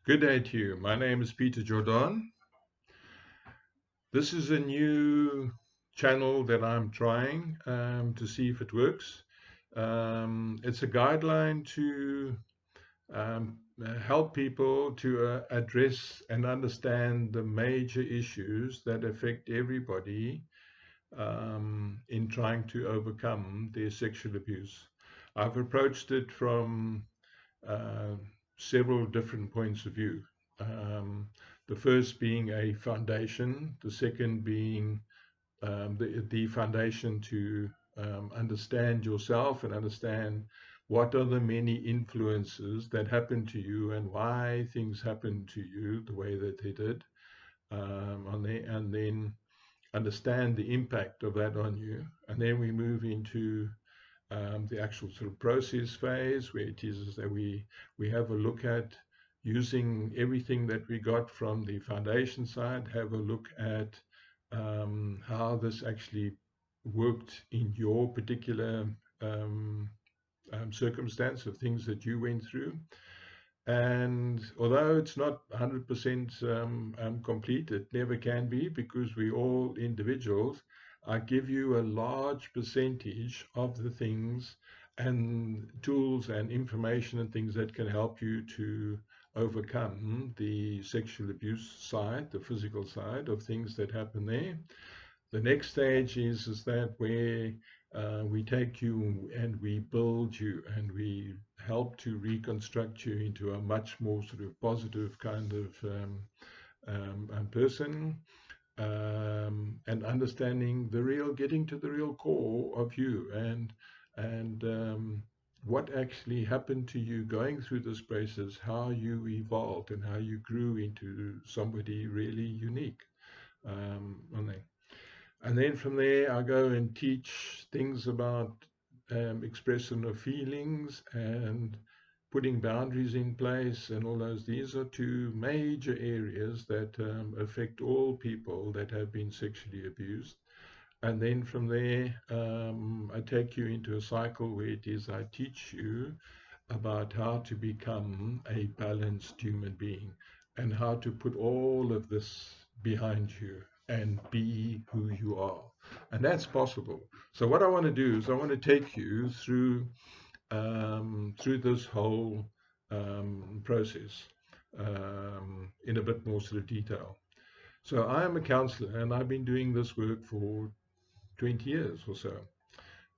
Good day to you. My name is Peter Jordan. This is a new channel that I'm trying to see if it works. It's a guideline to help people to address and understand the major issues that affect everybody in trying to overcome their sexual abuse. I've approached it from uh, several different points of view. Um, the first being a foundation, the second being the foundation to understand yourself and understand what are the many influences that happen to you and why things happen to you the way that they did, and then understand the impact of that on you. And then we move into the actual sort of process phase, where it is that we have a look at using everything that we got from the foundation side, have a look at how this actually worked in your particular um, circumstance of things that you went through. And although it's not 100% complete, it never can be because we all individuals. I give you a large percentage of the things and tools and information and things that can help you to overcome the sexual abuse side, the physical side of things that happen there. The next stage is that where we take you and we build you and we help to reconstruct you into a much more sort of positive kind of person, and understanding the real, getting to the real core of you and what actually happened to you going through this process, how you evolved and how you grew into somebody really unique. On that. And then from there, I go and teach things about expression of feelings and putting boundaries in place and all those. These are two major areas that affect all people that have been sexually abused. And then from there, I take you into a cycle where it is I teach you about how to become a balanced human being and how to put all of this behind you and be who you are. And that's possible. So what I want to do is I want to take you through this whole process in a bit more sort of detail. So I am a counselor and I've been doing this work for 20 years or so.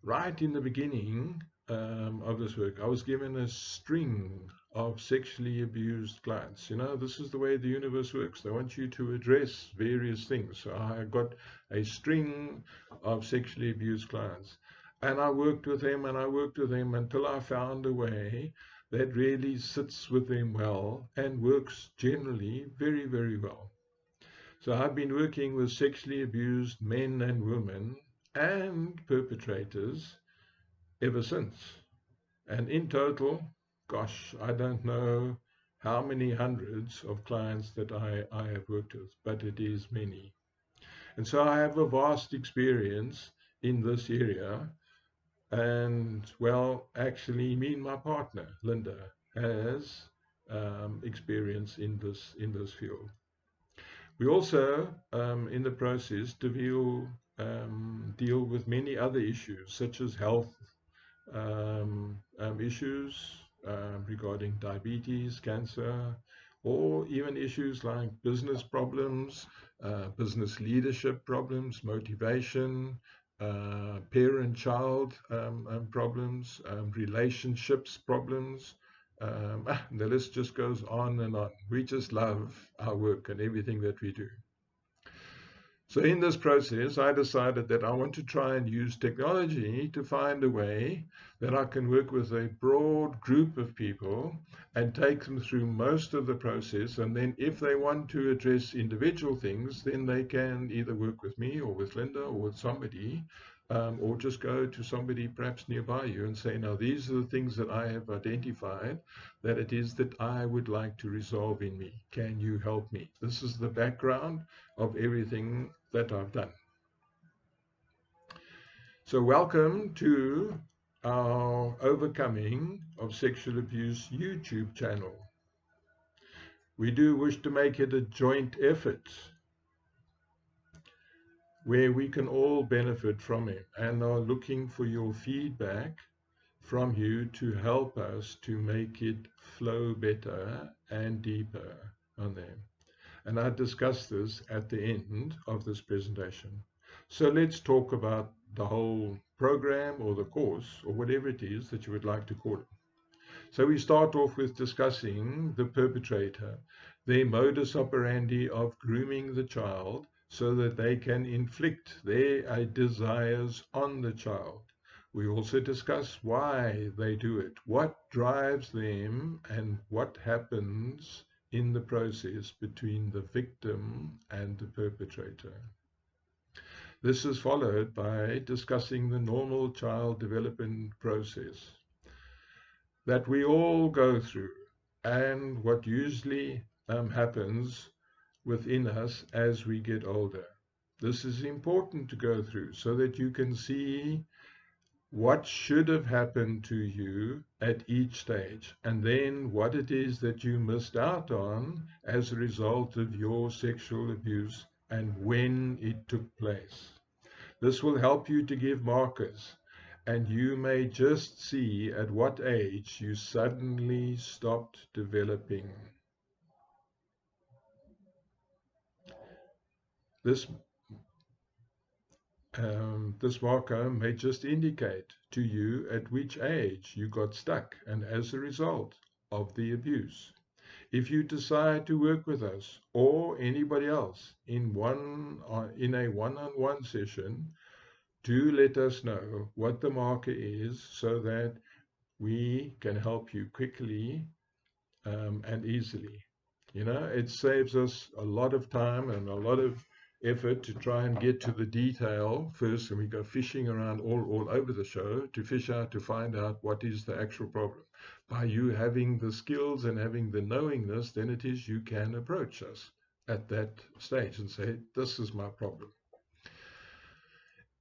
Right in the beginning of this work, I was given a string of sexually abused clients. You know, this is the way the universe works. They want you to address various things. So I got a string of sexually abused clients. And I worked with them and I worked with them until I found a way that really sits with them well and works generally very, very well. So I've been working with sexually abused men and women and perpetrators ever since. And in total, gosh, I don't know how many hundreds of clients that I have worked with, but it is many. And so I have a vast experience in this area. And well, actually, me and my partner, Linda, has experience in this field. We also, in the process, deal with many other issues, such as health issues regarding diabetes, cancer, or even issues like business problems, business leadership problems, motivation, parent-child problems, relationships problems. The list just goes on and on. We just love our work and everything that we do. So in this process, I decided that I want to try and use technology to find a way that I can work with a broad group of people and take them through most of the process. And then if they want to address individual things, then they can either work with me or with Linda or with somebody, or just go to somebody perhaps nearby you and say, now, these are the things that I have identified that it is that I would like to resolve in me. Can you help me? This is the background of everything that I've done. So welcome to our Overcoming of Sexual Abuse YouTube channel. We do wish to make it a joint effort where we can all benefit from it, and are looking for your feedback from you to help us to make it flow better and deeper on them. And I discuss this at the end of this presentation. So let's talk about the whole program or the course or whatever it is that you would like to call it. So we start off with discussing the perpetrator, their modus operandi of grooming the child so that they can inflict their desires on the child. We also discuss why they do it, what drives them, and what happens in the process between the victim and the perpetrator. This is followed by discussing the normal child development process that we all go through, and what usually happens within us as we get older. This is important to go through so that you can see what should have happened to you at each stage, and then what it is that you missed out on as a result of your sexual abuse and when it took place. This will help you to give markers, and you may just see at what age you suddenly stopped developing. This, this marker may just indicate to you at which age you got stuck and as a result of the abuse. If you decide to work with us or anybody else in a one-on-one session, do let us know what the marker is so that we can help you quickly and easily. You know, it saves us a lot of time and a lot of effort to try and get to the detail first, and we go fishing around all over the show to fish out, to find out what is the actual problem. By you having the skills and having the knowingness, then it is you can approach us at that stage and say, this is my problem.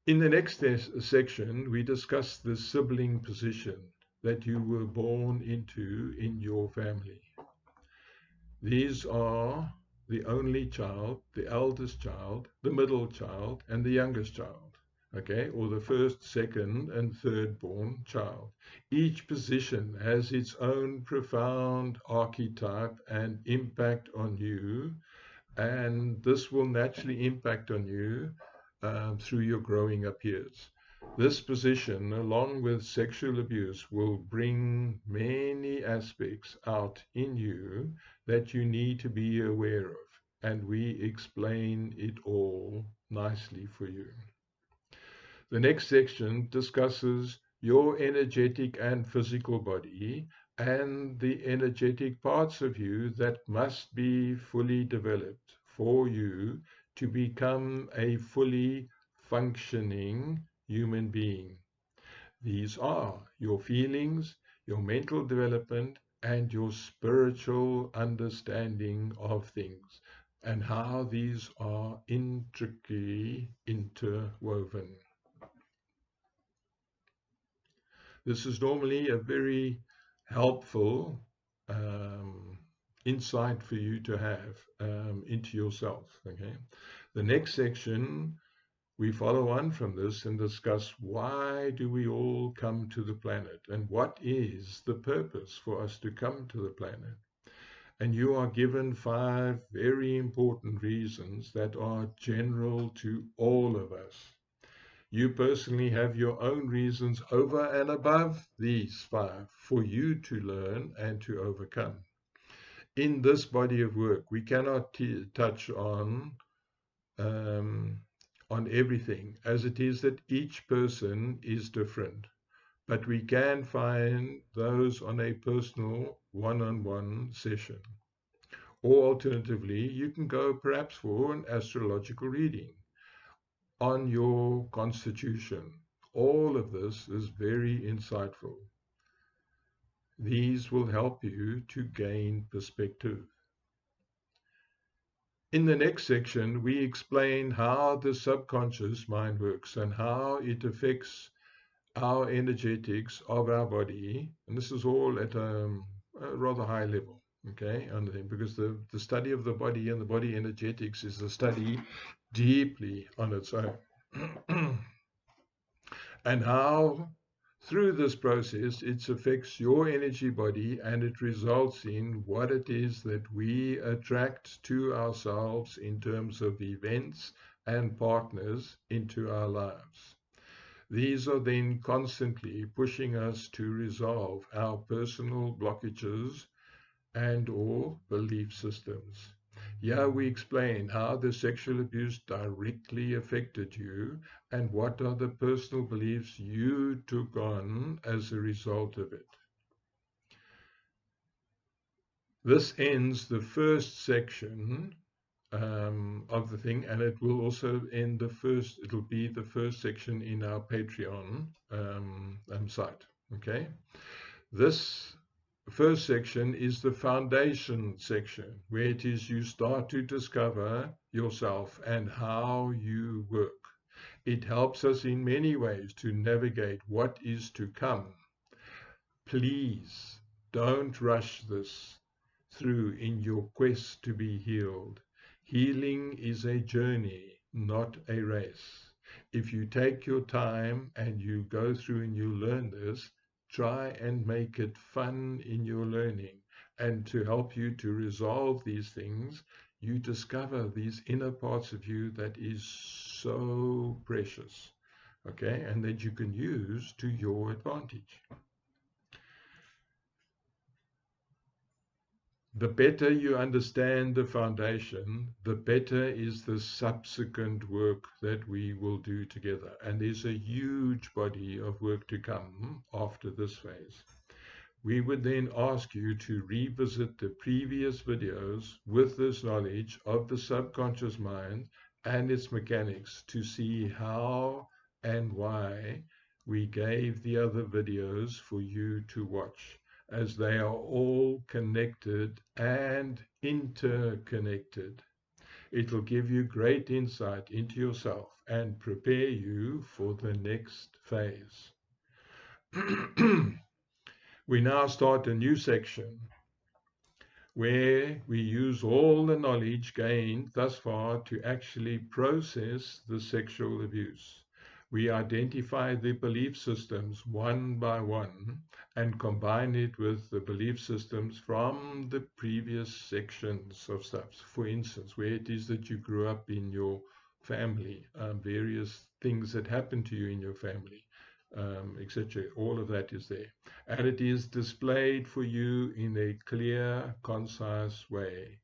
In the next section, we discuss the sibling position that you were born into in your family. These are the only child, the eldest child, the middle child, and the youngest child, okay, or the first, second, and third born child. Each position has its own profound archetype and impact on you, and this will naturally impact on you through your growing up years. This position, along with sexual abuse, will bring many aspects out in you that you need to be aware of, and we explain it all nicely for you. The next section discusses your energetic and physical body and the energetic parts of you that must be fully developed for you to become a fully functioning human being. These are your feelings, your mental development, and your spiritual understanding of things, and how these are intricately interwoven. This is normally a very helpful insight for you to have into yourself. Okay. The next section, we follow on from this and discuss why do we all come to the planet and what is the purpose for us to come to the planet. And you are given 5 very important reasons that are general to all of us. You personally have your own reasons over and above these 5 for you to learn and to overcome. In this body of work, we cannot touch on everything, as it is that each person is different. But we can find those on a personal one-on-one session. Or alternatively, you can go perhaps for an astrological reading on your constitution. All of this is very insightful. These will help you to gain perspective. In the next section, we explain how the subconscious mind works and how it affects our energetics of our body. And this is all at a rather high level. Okay, because the study of the body and the body energetics is a study deeply on its own. And how through this process it affects your energy body, and it results in what it is that we attract to ourselves in terms of events and partners into our lives. These are then constantly pushing us to resolve our personal blockages and or belief systems. Here we explain how the sexual abuse directly affected you and what are the personal beliefs you took on as a result of it. This ends the first section of the thing, and it will also end it'll be the first section in our Patreon site. Okay. This first section is the foundation section, where it is you start to discover yourself and how you work. It helps us in many ways to navigate what is to come. Please don't rush this through in your quest to be healed. Healing is a journey, not a race. If you take your time and you go through and you learn this, try and make it fun in your learning. And to help you to resolve these things, you discover these inner parts of you that is so precious, okay, and that you can use to your advantage. The better you understand the foundation, the better is the subsequent work that we will do together. And there's a huge body of work to come after this phase. We would then ask you to revisit the previous videos with this knowledge of the subconscious mind and its mechanics to see how and why we gave the other videos for you to watch, as they are all connected and interconnected. It'll give you great insight into yourself and prepare you for the next phase. We now start a new section where we use all the knowledge gained thus far to actually process the sexual abuse. We identify the belief systems one by one and combine it with the belief systems from the previous sections of stuff. For instance, where it is that you grew up in your family, various things that happened to you in your family, etc. All of that is there. And it is displayed for you in a clear, concise way,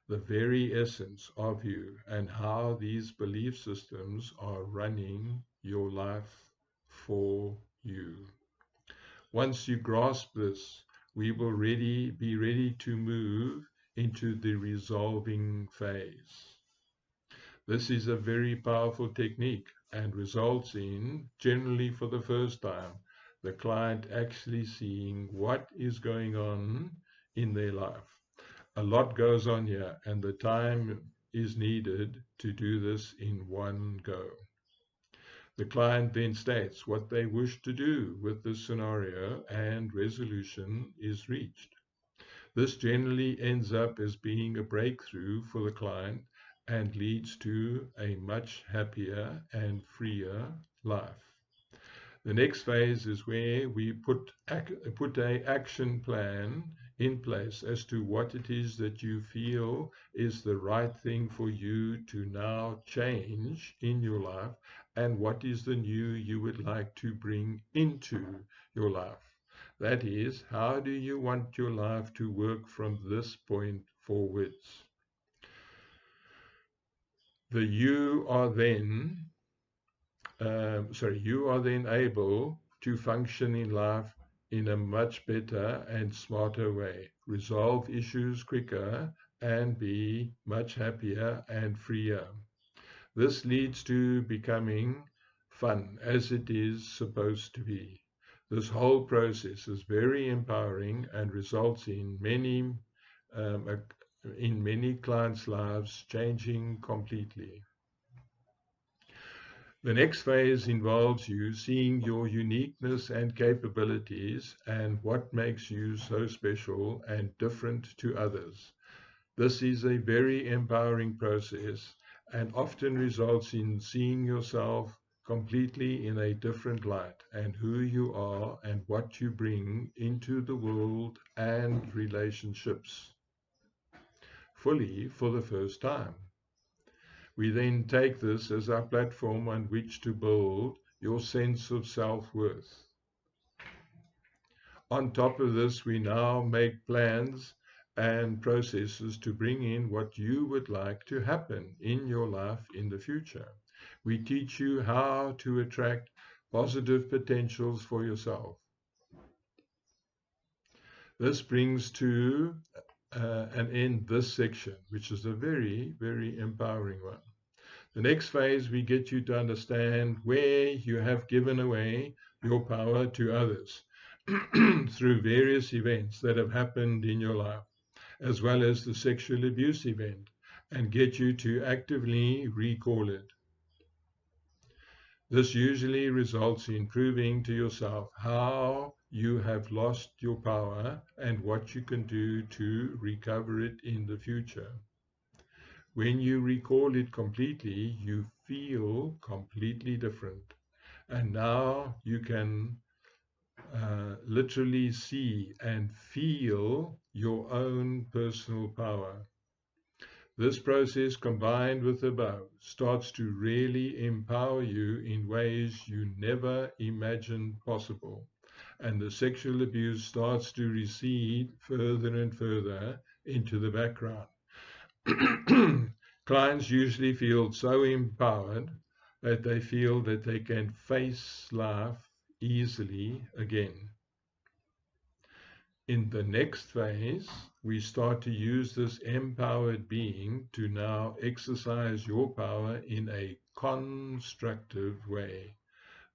the very essence of you and how these belief systems are running your life for you. Once you grasp this, we will be ready to move into the resolving phase. This is a very powerful technique and results in, generally for the first time, the client actually seeing what is going on in their life. A lot goes on here, and the time is needed to do this in one go. The client then states what they wish to do with this scenario, and resolution is reached. This generally ends up as being a breakthrough for the client and leads to a much happier and freer life. The next phase is where we put an action plan in place as to what it is that you feel is the right thing for you to now change in your life, and what is the new you would like to bring into your life. That is, how do you want your life to work from this point forwards? You are then able to function in life in a much better and smarter way, resolve issues quicker, and be much happier and freer. This leads to becoming fun, as it is supposed to be. This whole process is very empowering and results um, in many clients' lives changing completely. The next phase involves you seeing your uniqueness and capabilities and what makes you so special and different to others. This is a very empowering process and often results in seeing yourself completely in a different light and who you are and what you bring into the world and relationships fully for the first time. We then take this as our platform on which to build your sense of self-worth. On top of this, we now make plans and processes to bring in what you would like to happen in your life in the future. We teach you how to attract positive potentials for yourself. This brings to an end this section, which is a very, very empowering one. The next phase, we get you to understand where you have given away your power to others through various events that have happened in your life, as well as the sexual abuse event, and get you to actively recall it. This usually results in proving to yourself how you have lost your power and what you can do to recover it in the future. When you recall it completely, you feel completely different. And now you can literally see and feel your own personal power. This process, combined with the above, starts to really empower you in ways you never imagined possible. And the sexual abuse starts to recede further and further into the background. Clients usually feel so empowered that they feel that they can face life easily again. In the next phase, we start to use this empowered being to now exercise your power in a constructive way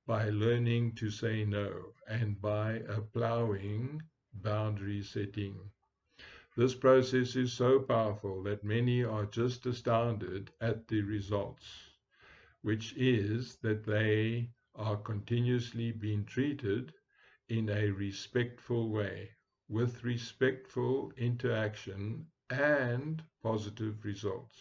by learning to say no and by applying boundary setting. This process is so powerful that many are just astounded at the results, which is that they are continuously being treated in a respectful way, with respectful interaction and positive results.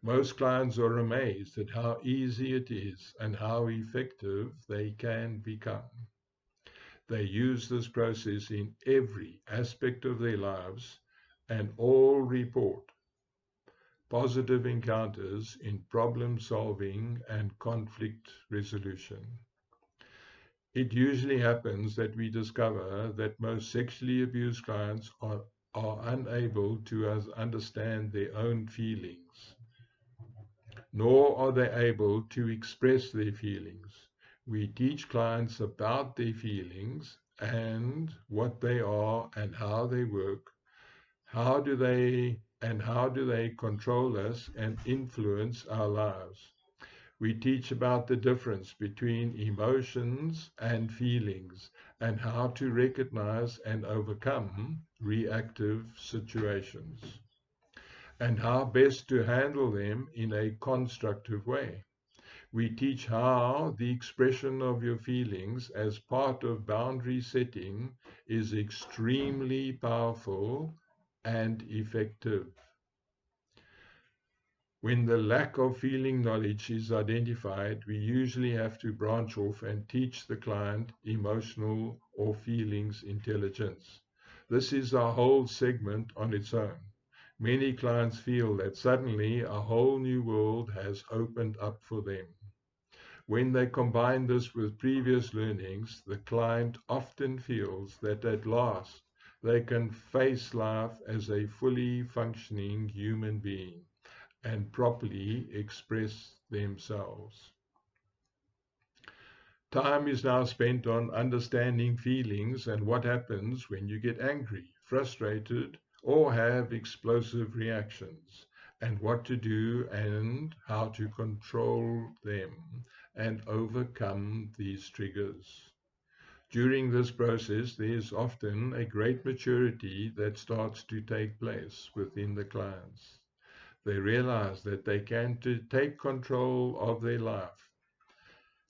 Most clients are amazed at how easy it is and how effective they can become. They use this process in every aspect of their lives and all report positive encounters in problem solving and conflict resolution. It usually happens that we discover that most sexually abused clients are unable to understand their own feelings, nor are they able to express their feelings. We teach clients about their feelings and what they are and how they work. How do they control us and influence our lives? We teach about the difference between emotions and feelings and how to recognize and overcome reactive situations and how best to handle them in a constructive way. We teach how the expression of your feelings as part of boundary setting is extremely powerful and effective. When the lack of feeling knowledge is identified, we usually have to branch off and teach the client emotional or feelings intelligence. This is a whole segment on its own. Many clients feel that suddenly a whole new world has opened up for them. When they combine this with previous learnings, the client often feels that at last they can face life as a fully functioning human being and properly express themselves. Time is now spent on understanding feelings and what happens when you get angry, frustrated, or have explosive reactions, and what to do and how to control them and overcome these triggers. During this process, there is often a great maturity that starts to take place within the clients. They realize that they can take control of their life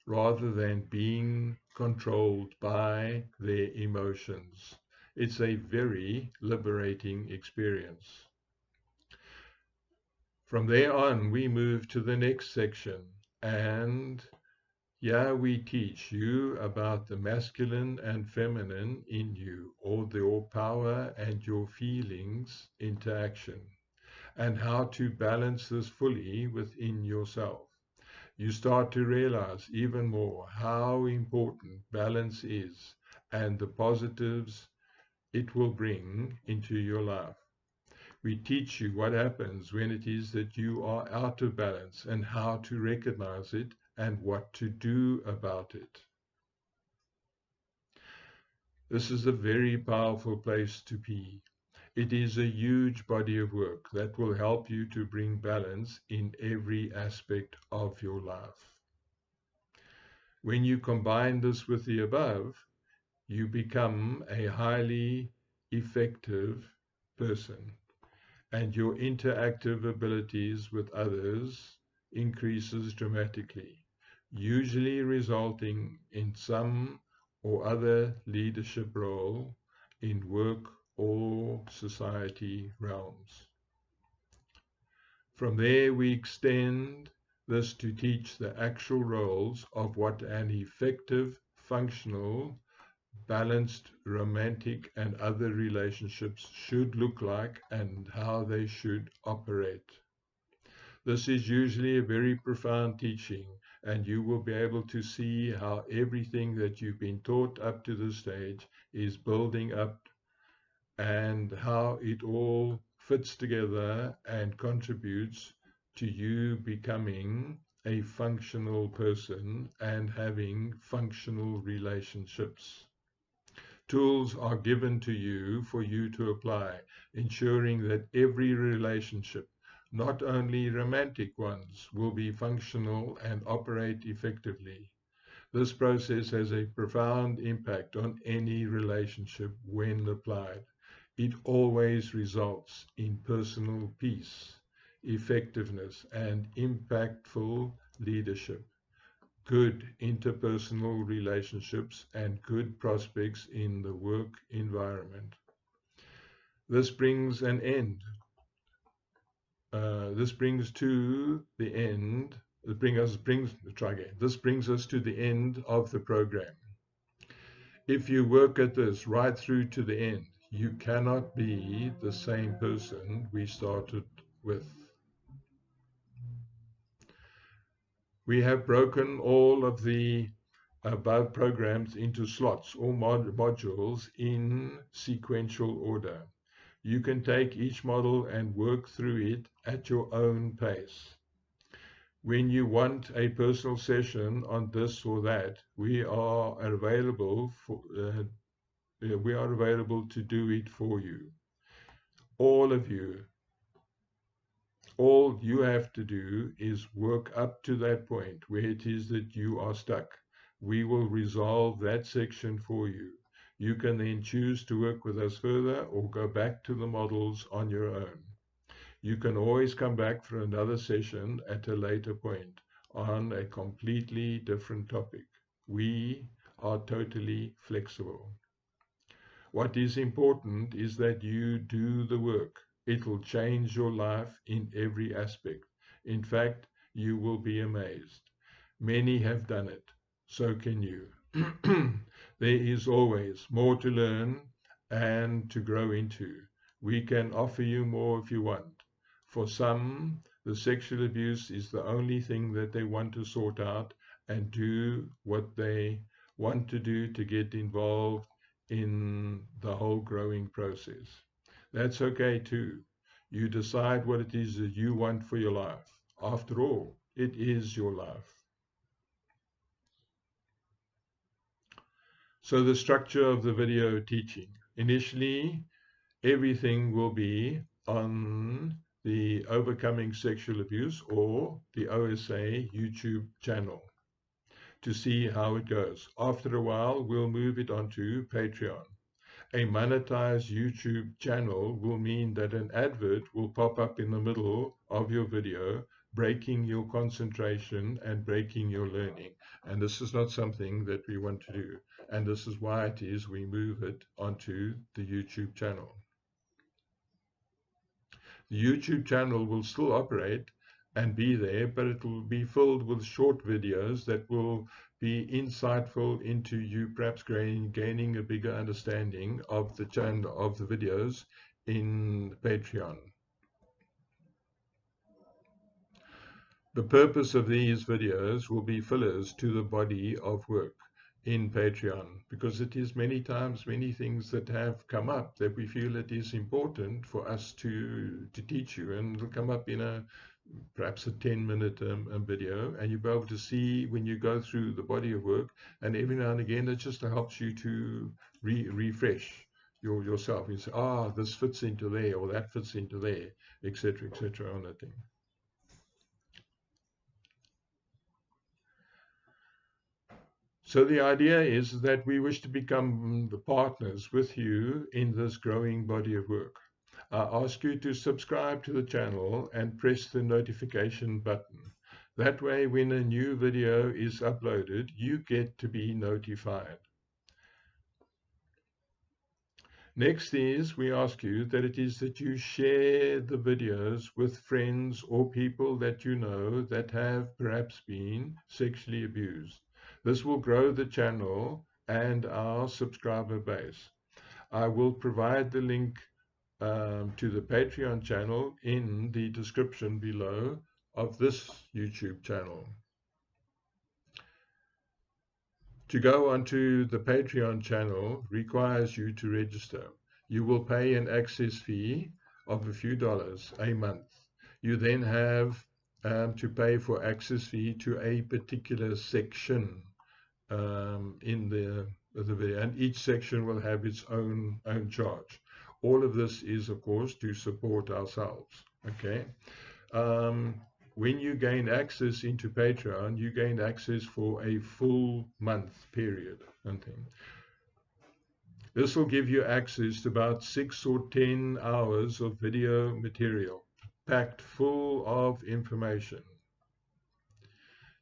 rather than being controlled by their emotions. It's a very liberating experience. From there on, we move to the next section, and here we teach you about the masculine and feminine in you, or your power and your feelings interaction, and how to balance this fully within yourself. You start to realize even more how important balance is and the positives it will bring into your life. We teach you what happens when it is that you are out of balance and how to recognize it and what to do about it. This is a very powerful place to be. It is a huge body of work that will help you to bring balance in every aspect of your life. When you combine this with the above, you become a highly effective person, and your interactive abilities with others increases dramatically, usually resulting in some or other leadership role in work or society realms. From there, we extend this to teach the actual roles of what an effective, functional, balanced, romantic, and other relationships should look like and how they should operate. This is usually a very profound teaching, and you will be able to see how everything that you've been taught up to this stage is building up and how it all fits together and contributes to you becoming a functional person and having functional relationships. Tools are given to you for you to apply, ensuring that every relationship, not only romantic ones, will be functional and operate effectively. This process has a profound impact on any relationship when applied. It always results in personal peace, effectiveness, and impactful leadership, good interpersonal relationships, and good prospects in the work environment. This brings an end. This brings to the end. This brings us to the end of the program. If you work at this right through to the end, you cannot be the same person we started with. We have broken all of the above programs into slots or modules in sequential order. You can take each model and work through it at your own pace. When you want a personal session on this or that, we are available to do it for you. All of you. All you have to do is work up to that point where it is that you are stuck. We will resolve that section for you. You can then choose to work with us further or go back to the models on your own. You can always come back for another session at a later point on a completely different topic. We are totally flexible. What is important is that you do the work. It will change your life in every aspect. In fact, you will be amazed. Many have done it. So can you. There is always more to learn and to grow into. We can offer you more if you want. For some, the sexual abuse is the only thing that they want to sort out and do what they want to do to get involved in the whole growing process. That's okay too. You decide what it is that you want for your life. After all, it is your life. So the structure of the video teaching. Initially, everything will be on the Overcoming Sexual Abuse or the OSA YouTube channel to see how it goes. After a while, we'll move it onto Patreon. A monetized YouTube channel will mean that an advert will pop up in the middle of your video breaking your concentration and breaking your learning. And this is not something that we want to do. And this is why it is we move it onto the YouTube channel. The YouTube channel will still operate and be there, but it will be filled with short videos that will be insightful into you perhaps gaining a bigger understanding of the channel, of the videos in Patreon. The purpose of these videos will be fillers to the body of work in Patreon, because it is many times many things that have come up that we feel it is important for us to teach you, and it'll come up in a perhaps a 10-minute video, and you'll be able to see when you go through the body of work, and every now and again it just helps you to refresh yourself. You say, this fits into there, or that fits into there, etc., on that thing. So the idea is that we wish to become the partners with you in this growing body of work. I ask you to subscribe to the channel and press the notification button. That way, when a new video is uploaded, you get to be notified. Next is, we ask you that you share the videos with friends or people that you know that have perhaps been sexually abused. This will grow the channel and our subscriber base. I will provide the link to the Patreon channel in the description below of this YouTube channel. To go onto the Patreon channel requires you to register. You will pay an access fee of a few dollars a month. You then have to pay for access fee to a particular section in the video, and each section will have its own charge. All of this is, of course, to support ourselves. Okay. When you gain access into Patreon, you gain access for a full month period. This will give you access to about 6 or 10 hours of video material, packed full of information.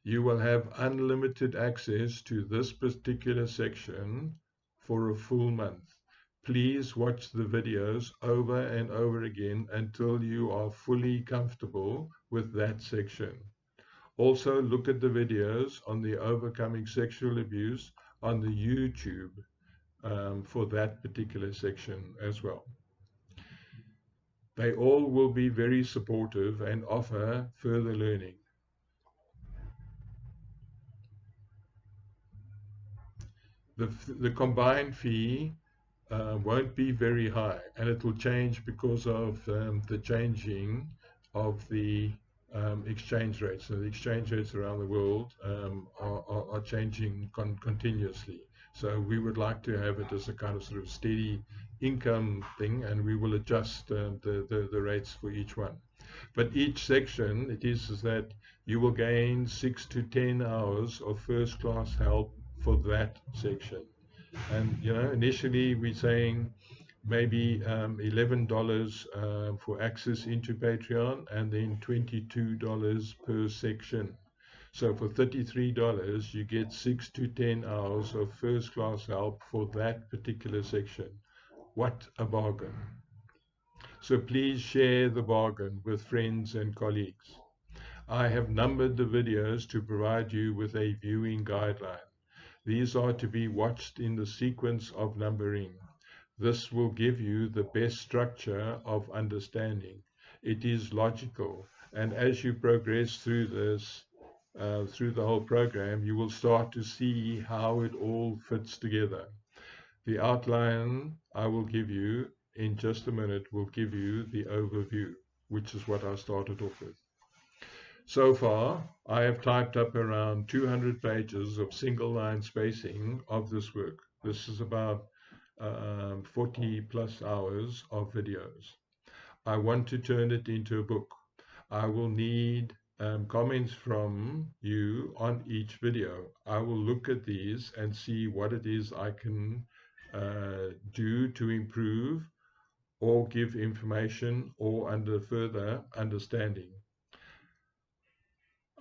You will have unlimited access to this particular section for a full month. Please watch the videos over and over again until you are fully comfortable with that section. Also, look at the videos on the overcoming sexual abuse on the YouTube for that particular section as well. They all will be very supportive and offer further learning. The combined fee won't be very high, and it will change because of the changing of the exchange rates. So the exchange rates around the world are changing continuously. So we would like to have it as a kind of sort of steady income thing, and we will adjust the rates for each one. But each section, it is that you will gain 6 to 10 hours of first class help for that section. And initially we're saying maybe $11 for access into Patreon, and then $22 per section. So for $33, you get 6 to 10 hours of first class help for that particular section. What a bargain. So please share the bargain with friends and colleagues. I have numbered the videos to provide you with a viewing guideline. These are to be watched in the sequence of numbering. This will give you the best structure of understanding. It is logical, and as you progress through this, through the whole program, you will start to see how it all fits together. The outline I will give you in just a minute will give you the overview, which is what I started off with. So far, I have typed up around 200 pages of single line spacing of this work. This is about 40 plus hours of videos. I want to turn it into a book. I will need comments from you on each video. I will look at these and see what it is I can do to improve or give information or under further understanding.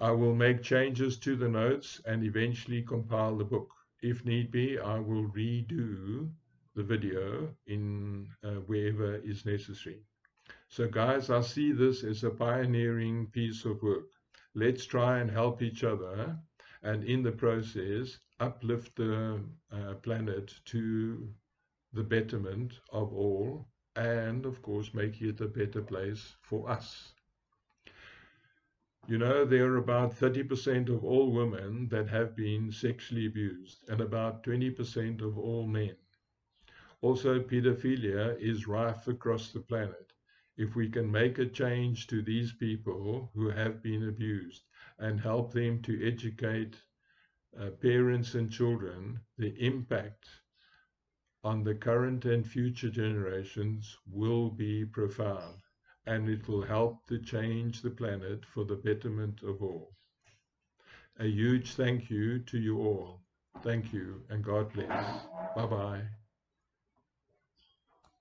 I will make changes to the notes and eventually compile the book. If need be, I will redo the video in wherever is necessary. So guys, I see this as a pioneering piece of work. Let's try and help each other and in the process uplift the planet to the betterment of all and of course make it a better place for us. You know, there are about 30% of all women that have been sexually abused and about 20% of all men. Also, pedophilia is rife across the planet. If we can make a change to these people who have been abused and help them to educate parents and children, the impact on the current and future generations will be profound, and it will help to change the planet for the betterment of all. A huge thank you to you all. Thank you and God bless. Bye-bye.